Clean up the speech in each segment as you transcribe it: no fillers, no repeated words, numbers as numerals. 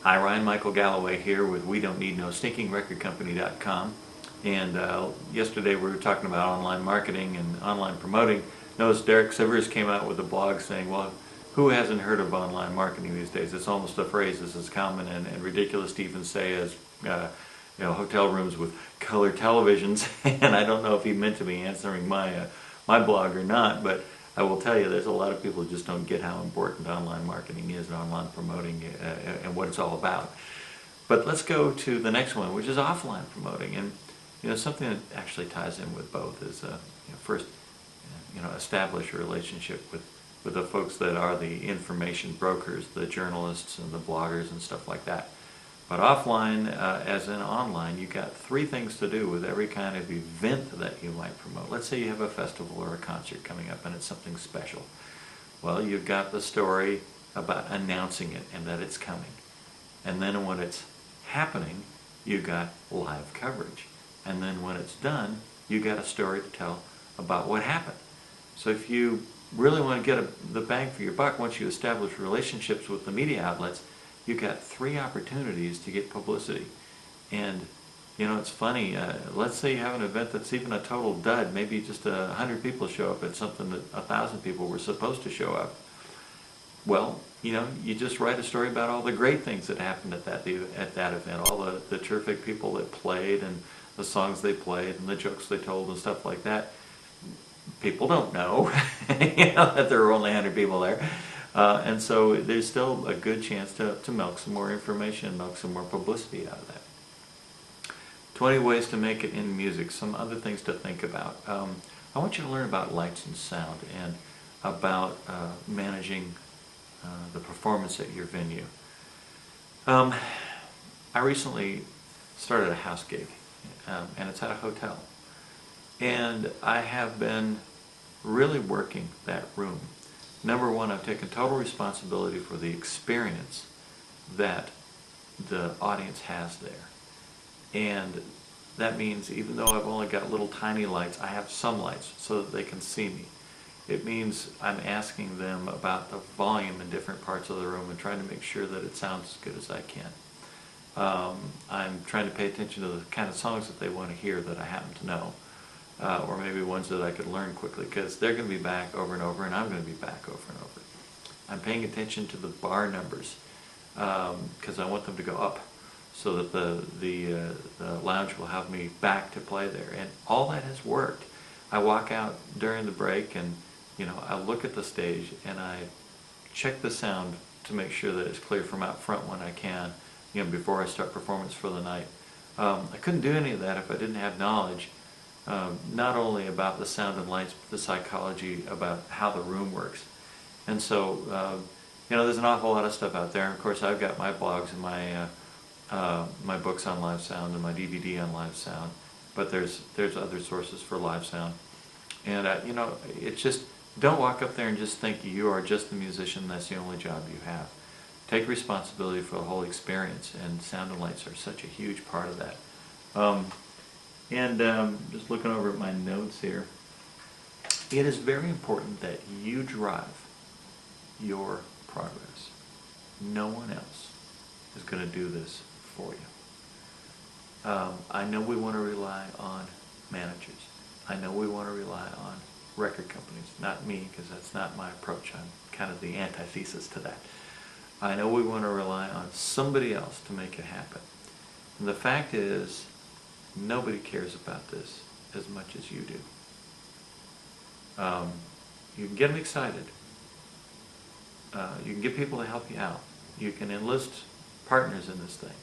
Hi, Ryan Michael Galloway here with WeDon'tNeedNoStinkingRecordCompany.com. And yesterday we were talking about online marketing and online promoting. Notice Derek Sivers came out with a blog saying, well, who hasn't heard of online marketing these days? It's almost a phrase that's as common and ridiculous to even say as hotel rooms with color televisions. And I don't know if he meant to be answering my blog or not, but I will tell you, there's a lot of people who just don't get how important online marketing is and online promoting and what it's all about. But let's go to the next one, which is offline promoting. And something that actually ties in with both is first, establish a relationship with the folks that are the information brokers, the journalists and the bloggers and stuff like that. But offline, as in online, you've got three things to do with every kind of event that you might promote. Let's say you have a festival or a concert coming up and it's something special. Well, you've got the story about announcing it and that it's coming. And then when it's happening, you've got live coverage. And then when it's done, you've got a story to tell about what happened. So if you really want to get the bang for your buck, once you establish relationships with the media outlets, you've got three opportunities to get publicity. And it's funny, let's say you have an event that's even a total dud, maybe just 100 people show up at something that 1,000 people were supposed to show up. Well, you just write a story about all the great things that happened at that event, all the terrific people that played and the songs they played and the jokes they told and stuff like that. People don't know that there were only 100 people there. And so there's still a good chance to milk some more information, milk some more publicity out of that. 20 ways to make it in music, some other things to think about. I want you to learn about lights and sound and about managing the performance at your venue. I recently started a house gig, and it's at a hotel. And I have been really working that room. Number one, I've taken total responsibility for the experience that the audience has there. And that means even though I've only got little tiny lights, I have some lights so that they can see me. It means I'm asking them about the volume in different parts of the room and trying to make sure that it sounds as good as I can. I'm trying to pay attention to the kind of songs that they want to hear that I happen to know. Or maybe ones that I could learn quickly, because they're going to be back over and over, and I'm going to be back over and over. I'm paying attention to the bar numbers, because I want them to go up, so that the lounge will have me back to play there. And all that has worked. I walk out during the break, and I look at the stage, and I check the sound to make sure that it's clear from out front when I can, before I start performance for the night. I couldn't do any of that if I didn't have knowledge. Not only about the sound and lights, but the psychology about how the room works. And so, there's an awful lot of stuff out there. And of course, I've got my blogs and my books on live sound and my DVD on live sound. But there's other sources for live sound. And it's just, don't walk up there and just think you are just the musician. That's the only job you have. Take responsibility for the whole experience. And sound and lights are such a huge part of that. Just looking over at my notes here, it is very important that you drive your progress. No one else is going to do this for you. I know we want to rely on managers. I know we want to rely on record companies. Not me, because that's not my approach. I'm kind of the antithesis to that. I know we want to rely on somebody else to make it happen. And the fact is, nobody cares about this as much as you do. You can get them excited. You can get people to help you out. You can enlist partners in this thing.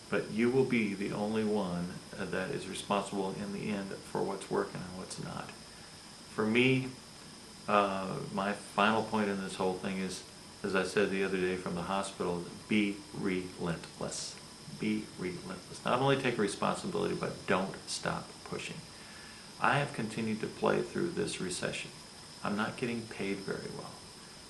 But you will be the only one that is responsible in the end for what's working and what's not. For me, my final point in this whole thing is, as I said the other day from the hospital, be relentless. Be relentless. Not only take responsibility, but don't stop pushing. I have continued to play through this recession. I'm not getting paid very well,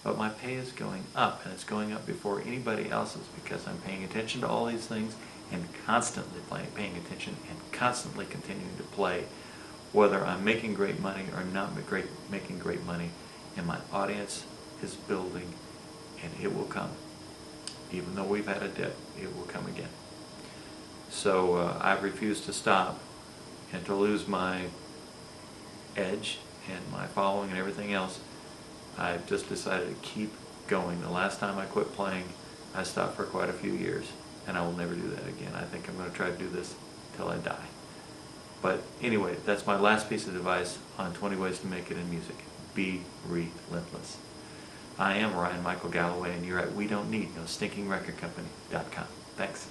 but my pay is going up, and it's going up before anybody else's, because I'm paying attention to all these things and constantly paying attention and constantly continuing to play, whether I'm making great money or not making great money, and my audience is building, and it will come. Even though we've had a dip, it will come again. So I refuse to stop, and to lose my edge and my following and everything else, I've just decided to keep going. The last time I quit playing, I stopped for quite a few years, and I will never do that again. I think I'm going to try to do this till I die. But anyway, that's my last piece of advice on 20 ways to make it in music. Be relentless. I am Ryan Michael Galloway, and you're at WeDon'tNeedNoStinkingRecordCompany.com. Thanks.